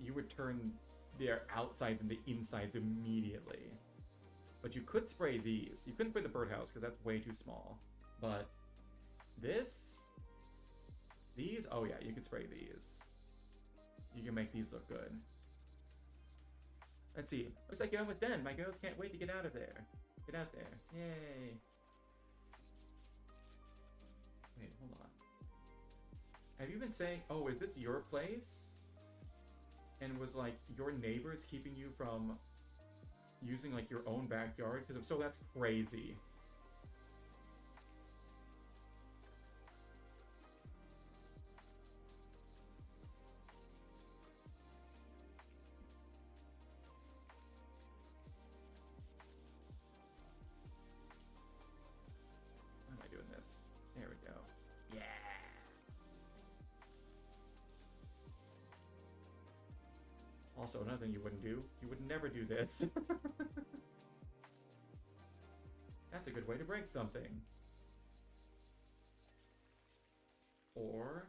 You would turn their outsides into insides immediately. But you could spray these. You couldn't spray the birdhouse, because that's way too small. But this... These? Oh, yeah, you could spray these. You can make these look good. Let's see. Looks like you're almost done. My girls can't wait to get out of there. Get out there. Yay. Wait, hold on. Have you been saying, oh, is this your place? And was, like, your neighbors keeping you from using, like, your own backyard? Because if so, that's crazy. Also, another thing you wouldn't do, you would never do this. That's a good way to break something. Or...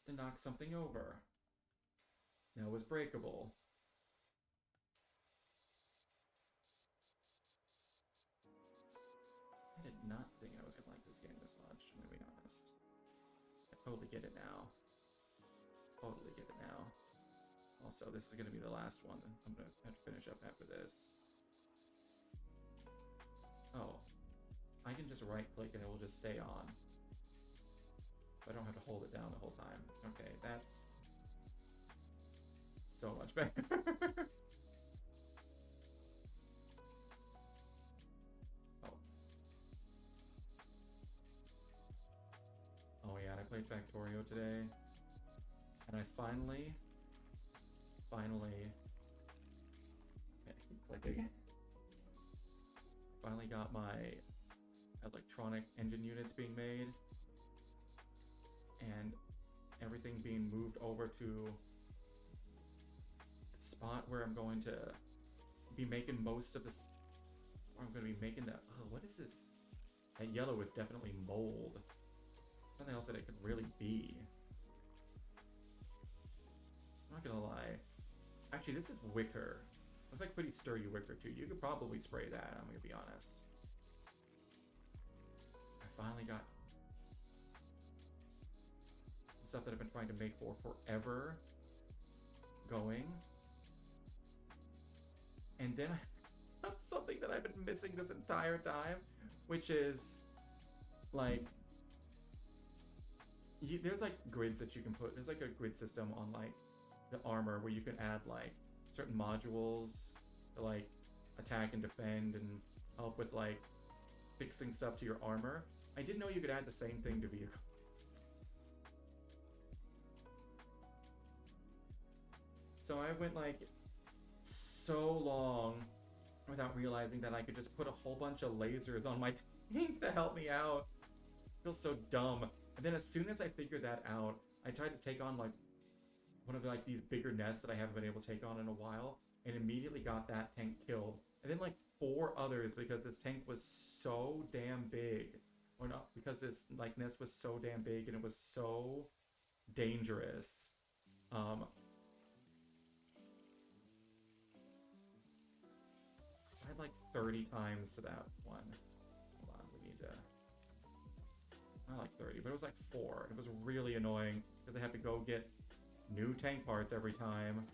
to knock something over. Now it was breakable. I did not think I was going to like this game this much, I'm going to be honest. I totally get it now. Totally get it now. Also, this is going to be the last one. I'm going to have to finish up after this. Oh. I can just right-click and it will just stay on. I don't have to hold it down the whole time. Okay, that's so much better. Oh yeah, and I played Factorio today, and I finally, okay, I keep clicking, finally got my electronic engine units being made, and everything being moved over to the spot where I'm going to be making most of this, where I'm going to be making the, oh, what is this? That yellow is definitely mold. Something else that it could really be. I'm not gonna lie. Actually, this is wicker. Looks like pretty sturdy wicker too. You could probably spray that, I'm gonna be honest. I finally got stuff that I've been trying to make for forever going. And then I found something that I've been missing this entire time, which is like, there's like grids that you can put. There's like a grid system on like the armor where you can add like certain modules to like attack and defend and help with like fixing stuff to your armor. I didn't know you could add the same thing to vehicles. So I went like so long without realizing that I could just put a whole bunch of lasers on my tank to help me out. It feels so dumb. And then as soon as I figured that out, I tried to take on like one of like these bigger nests that I haven't been able to take on in a while, and immediately got that tank killed. And then like 4 others because this tank was so damn big. Or not, because this like nest was so damn big and it was so dangerous. I had like 30 times to that one. Hold on, we need to... Not like 30, but it was like 4. It was really annoying because I had to go get new tank parts every time,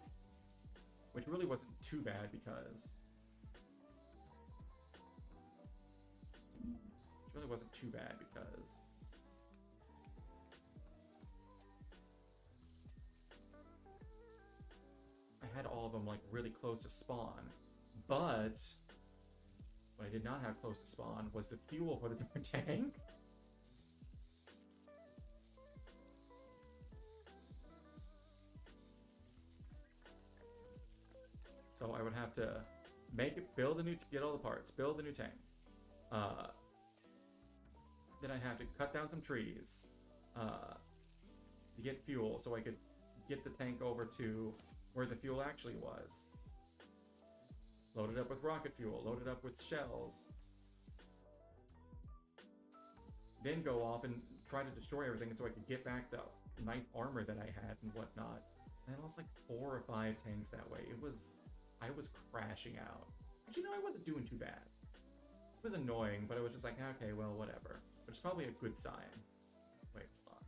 which really wasn't too bad because... Which really wasn't too bad because... I had all of them like really close to spawn. But what I did not have close to spawn was the fuel for the different tank. So I would have to make it, build a new, get all the parts, build a new tank. Then I have to cut down some trees to get fuel so I could get the tank over to where the fuel actually was. Load it up with rocket fuel, load it up with shells. Then go off and try to destroy everything so I could get back the nice armor that I had and whatnot. And I lost like 4 or 5 tanks that way. I was crashing out. Actually, no, I wasn't doing too bad. It was annoying, but I was just like, okay, well, whatever. Which is probably a good sign. Wait, hold on.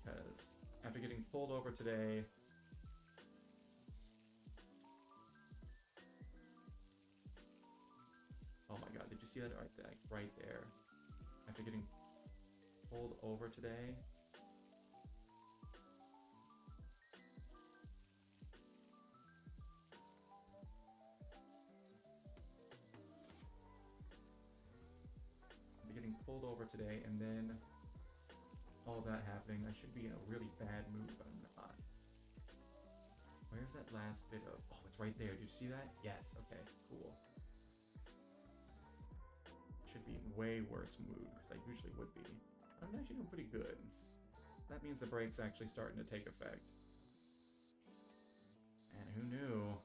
Because after getting pulled over today, oh my god, did you see that right there? After getting pulled over today, and then all of that happening, I should be in a really bad mood, but I'm not. Where's that last bit of... Oh, it's right there. Did you see that? Yes. Okay, cool. Should be in way worse mood, because I usually would be. I'm actually doing pretty good. That means the break's actually starting to take effect. And who knew?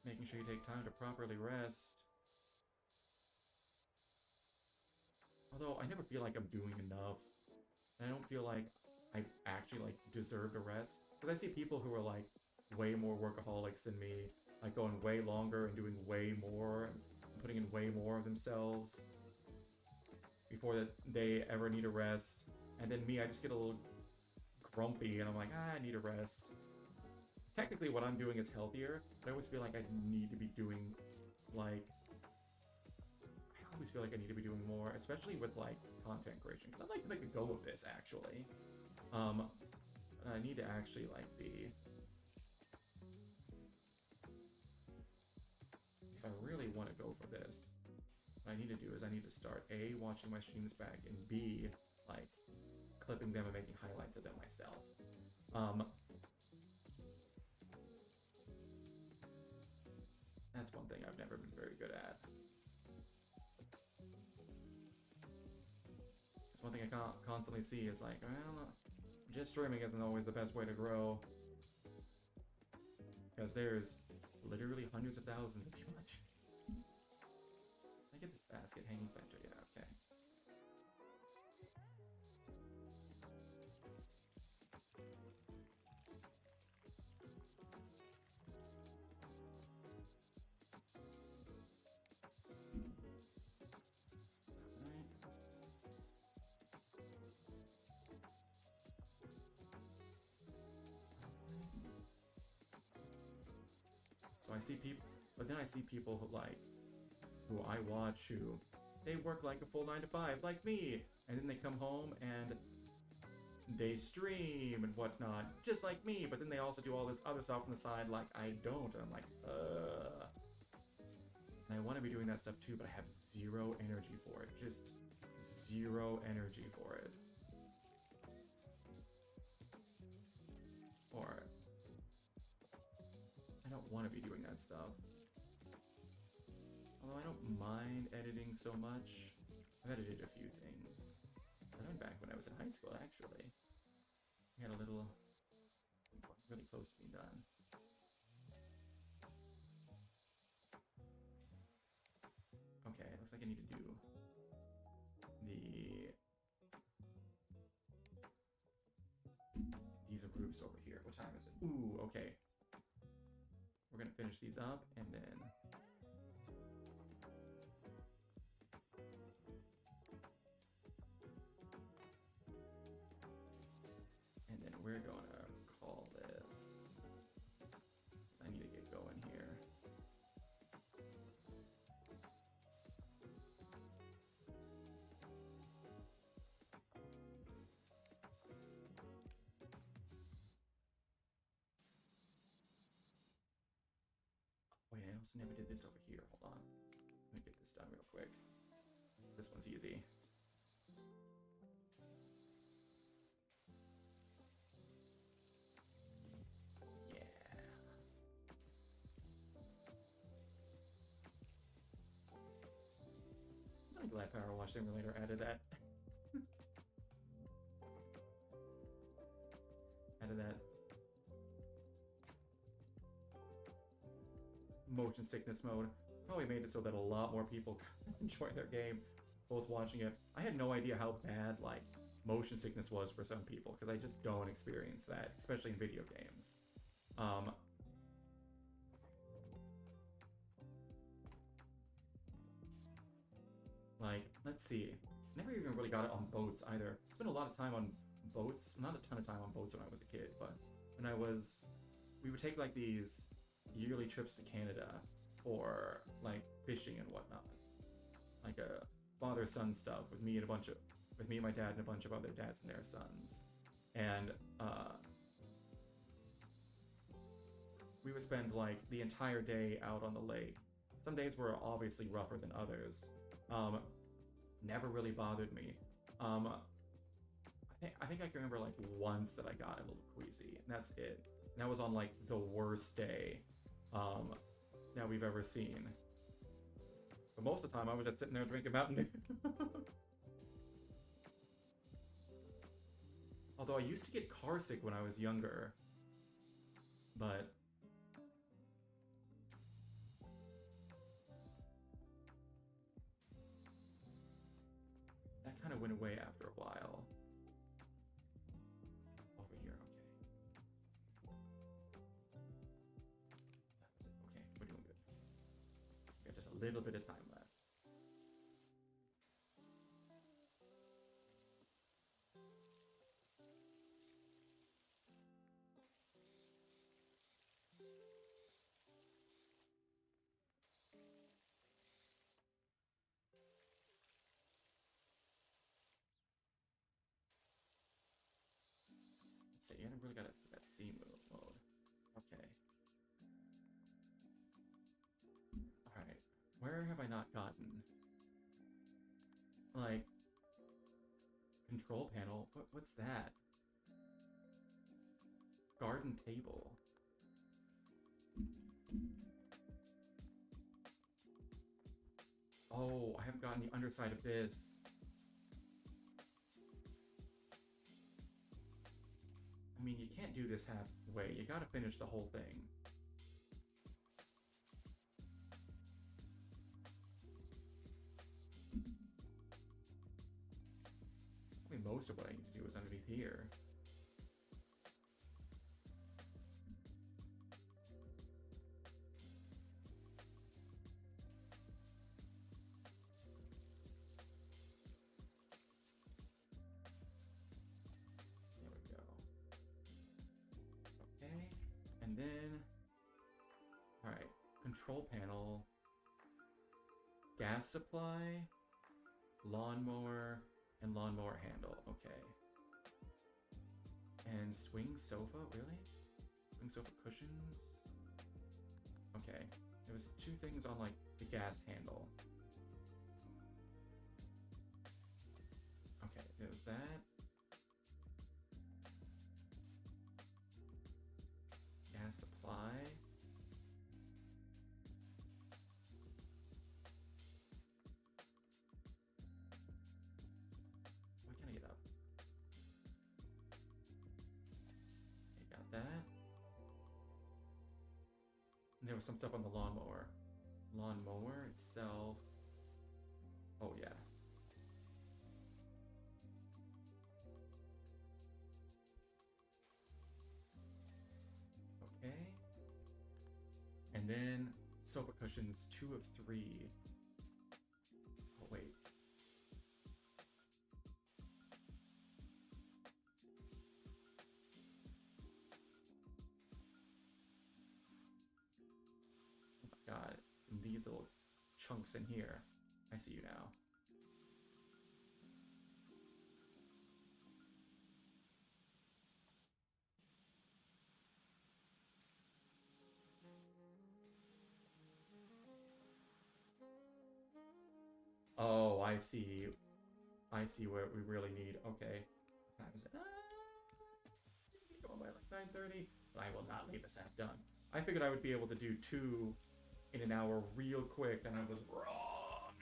Making sure you take time to properly rest. Although, I never feel like I'm doing enough. I don't feel like I actually, like, deserve to rest. Because I see people who are, like, way more workaholics than me. Like, going way longer and doing way more. And putting in way more of themselves. Before that they ever need a rest. And then me, I just get a little grumpy. And I'm like, I need a rest. Technically, what I'm doing is healthier. But I always feel like I need to be doing, like... I always feel like I need to be doing more, especially with like content creation, because I'd like to make a go of this actually. I need to actually like be. If I really want to go for this, what I need to do is I need to start A, watching my streams back, and B, like clipping them and making highlights of them myself. That's one thing I've never been very good at. One thing I constantly see is like, well, just streaming isn't always the best way to grow. Because there's literally hundreds of thousands if you watch. Can I get this basket hanging factor? Yeah, okay. see people, but then I see people who like, who I watch who, they work like a full 9 to 5, like me, and then they come home and they stream and whatnot, just like me, but then they also do all this other stuff on the side like I don't, and I'm like, And I want to be doing that stuff too, but I have zero energy for it, just zero energy for it. Or, I don't want to be doing that stuff. Although I don't mind editing so much. I've edited a few things. I went back when I was in high school, actually. I had a little, really close to being done. Okay, it looks like I need to do these roofs over here. What time is it? Ooh, okay. We're gonna finish these up, and then we're gonna call this. I need to get going here. Wait, I also never did this over here. Hold on. Let me get this done real quick. This one's easy. I'm glad Powerwash Simulator added that. Added that motion sickness mode. Probably made it so that a lot more people enjoy their game, both watching it. I had no idea how bad like motion sickness was for some people, because I just don't experience that, especially in video games. Like, let's see. Never even really got it on boats either. Spent a lot of time on boats. Not a ton of time on boats when I was a kid, but when I was... We would take, like, these yearly trips to Canada for, like, fishing and whatnot. Like, a father-son stuff with me and my dad and a bunch of other dads and their sons. And, we would spend, like, the entire day out on the lake. Some days were obviously rougher than others. Never really bothered me. I think I can remember like once that I got a little queasy, and that's it. And that was on like the worst day that we've ever seen. But most of the time I was just sitting there drinking Mountain Dew. Although I used to get car sick when I was younger. But that kind of went away after a while. Over here, okay. That was it. Okay, we're doing good. We got just a little bit of time left. So you haven't really got that C mode. Okay. Alright. Where have I not gotten? Like, control panel? What's that? Garden table. Oh, I haven't gotten the underside of this. I mean, you can't do this halfway. You gotta finish the whole thing. I mean, most of what I need to do is underneath here. And then, all right, control panel, gas supply, lawnmower, and lawnmower handle. Okay. And swing sofa, really? Swing sofa cushions? Okay. There was 2 things on, like, the gas handle. Okay, there's that. Gas supply. Why can't I get up? Okay, got that. And there was some stuff on the lawnmower. Lawnmower itself. Oh, yeah. Okay. And then sofa cushions, 2 of 3. Oh, wait. Oh my god. And these little chunks in here. I see you now. Oh, I see. I see what we really need. Okay. What time is it? Going by like 9:30. But I will not leave this app done. I figured I would be able to do 2 in an hour real quick, and I was wrong.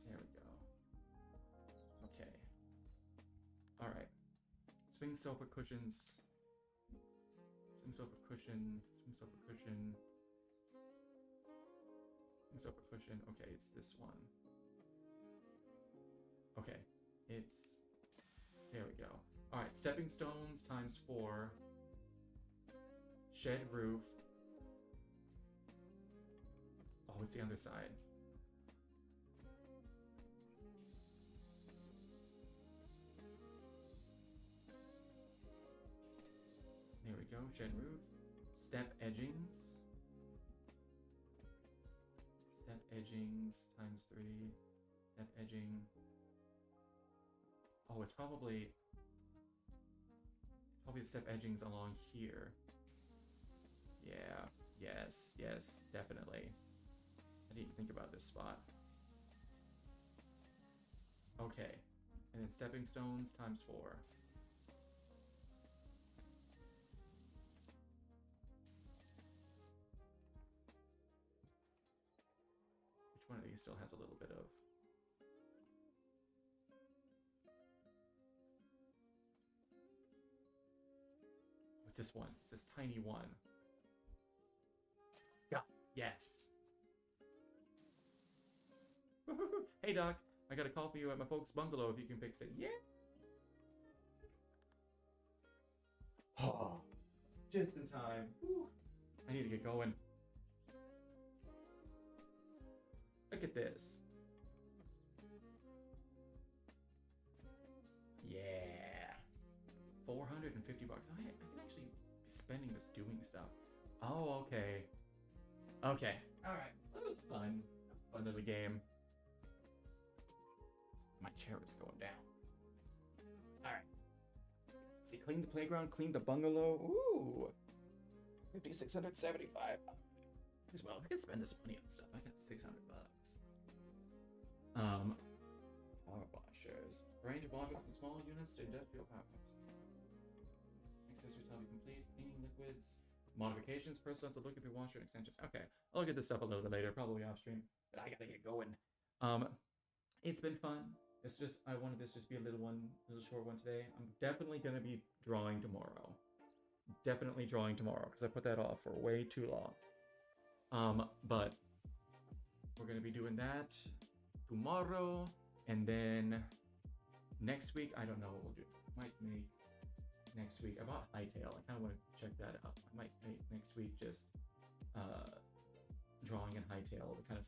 There we go. Okay. All right. Swing sofa cushions. Swing sofa cushion. Swing sofa cushion. Swing sofa cushion. Okay, it's this one. Okay, it's... There we go. All right, stepping stones times 4. Shed roof. Oh, it's the other side. There we go, shed roof. Step edgings. Step edgings times 3. Step edging. Oh, it's probably the step edgings along here. Yeah, yes, definitely. I didn't even think about this spot. Okay, and then stepping stones times 4. Which one of these still has a little bit of... What's this one? It's this tiny one. Yeah, yes. Hey Doc, I got a call for you at my folks' bungalow if you can fix it. Yeah. Oh, just in time. Whew. I need to get going. Look at this. Yeah. 450 bucks. Oh, I can actually be spending this doing stuff. Oh, okay. Okay. Alright. That was fun. Fun little game. My chair is going down. Alright. See, clean the playground, clean the bungalow. Ooh. 5,675. As well, I could spend this money on stuff. I got 600 bucks. Power washers. Range of washers from small units to industrial power washers. Accessories will be complete. Cleaning liquids. Modifications. Personalized look at your washer extensions. Okay, I'll look at this stuff a little bit later, probably off stream. But I gotta get going. It's been fun. It's just I wanted this just be a little short one today. I'm definitely gonna be drawing tomorrow. Definitely drawing tomorrow because I put that off for way too long. But we're gonna be doing that tomorrow, and then next week I don't know what we'll do. Might make next week. I bought Hightail. I kind of want to check that out. I might make next week just drawing in Hightail to kind of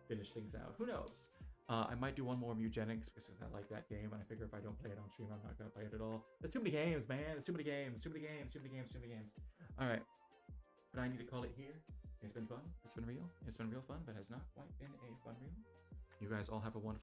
finish things out. Who knows? I might do one more Mugenics because I like that game, and I figure if I don't play it on stream, I'm not gonna play it at all. There's too many games, man. There's too many games. Too many games. Too many games. Too many games. All right, but I need to call it here. It's been fun. It's been real. It's been real fun, but has not quite been a fun reel. You guys all have a wonderful